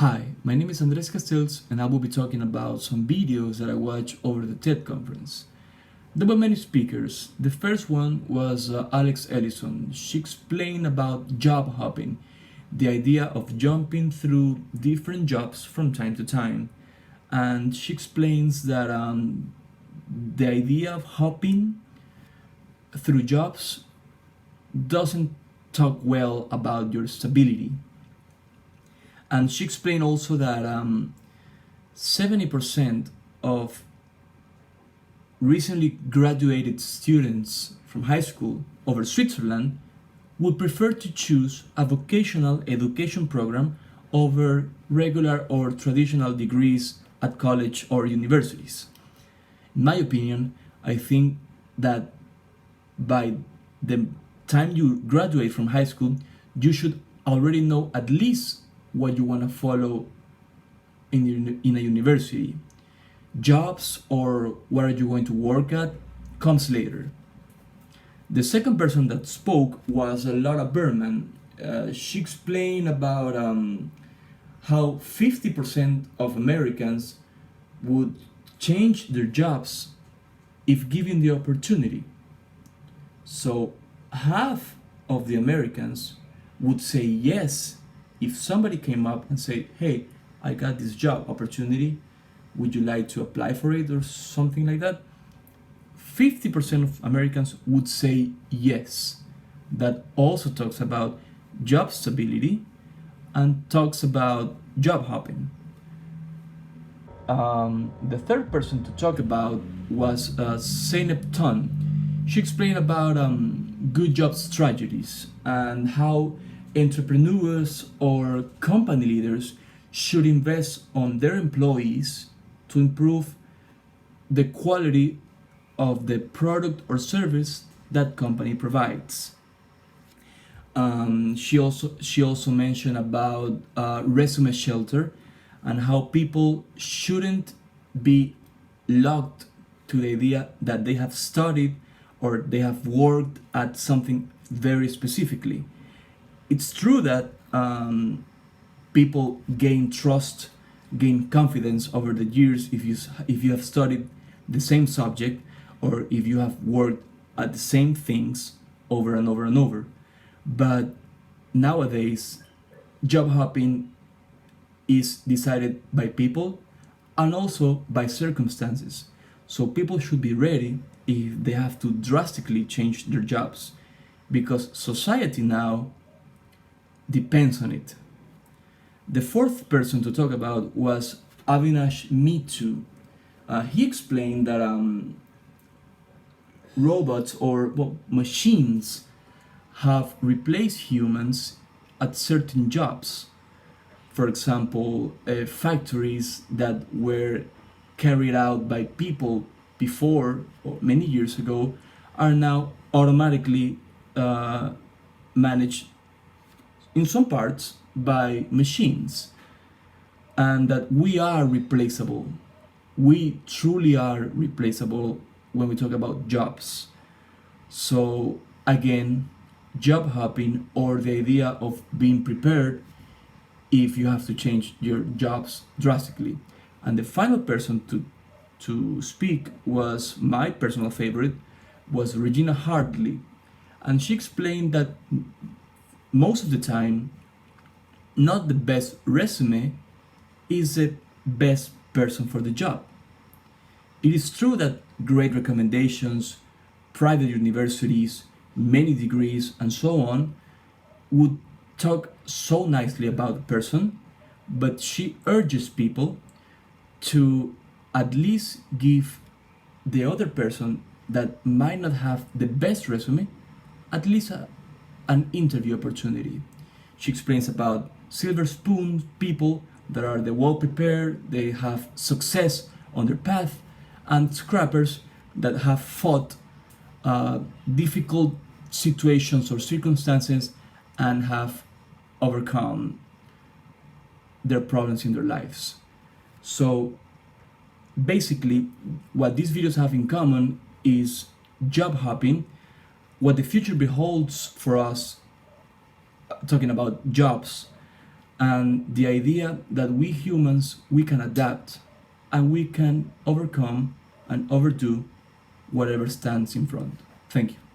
Hi, my name is Andres Castells and I will be talking about some videos that I watched over the TED conference. There were many speakers. The first one was Alex Ellison. She explained about job hopping, the idea of jumping through different jobs from time to time. And she explains that the idea of hopping through jobs doesn't talk well about your stability. And she explained also that 70% of recently graduated students from high school over Switzerland would prefer to choose a vocational education program over regular or traditional degrees at college or universities. In my opinion, I think that by the time you graduate from high school, you should already know at least what you want to follow in a university. Jobs or where are you going to work at comes later. The second person that spoke was Laura Berman. She explained about how 50% of Americans would change their jobs if given the opportunity. So half of the Americans would say yes if somebody came up and said, hey, I got this job opportunity, would you like to apply for it or something like that? 50% of Americans would say yes. That also talks about job stability and talks about job hopping. The third person to talk about was Zeynep Ton. She explained about good job strategies and how entrepreneurs or company leaders should invest on their employees to improve the quality of the product or service that company provides. She also mentioned about resume shelter and how people shouldn't be locked to the idea that they have studied or they have worked at something very specifically. It's true that people gain trust, gain confidence over the years if you have studied the same subject or if you have worked at the same things over and over and over. But nowadays, job hopping is decided by people and also by circumstances. So people should be ready if they have to drastically change their jobs because society now depends on it. The fourth person to talk about was Avinash Mittu. He explained that robots or machines have replaced humans at certain jobs. For example, factories that were carried out by people before or many years ago are now automatically managed in some parts by machines, and that we are replaceable. We truly are replaceable when we talk about jobs. So again, job hopping or the idea of being prepared if you have to change your jobs drastically. And the final person to speak was my personal favorite, was Regina Hartley. And she explained that most of the time, not the best resume is the best person for the job. It is true that great recommendations, private universities, many degrees, and so on would talk so nicely about the person, but she urges people to at least give the other person that might not have the best resume at least an interview opportunity. She explains about silver spoon people that are the well prepared, they have success on their path, and scrappers that have fought difficult situations or circumstances and have overcome their problems in their lives. So basically, what these videos have in common is job hopping, what the future beholds for us, talking about jobs, and the idea that we humans, we can adapt and we can overcome and overdo whatever stands in front. Thank you.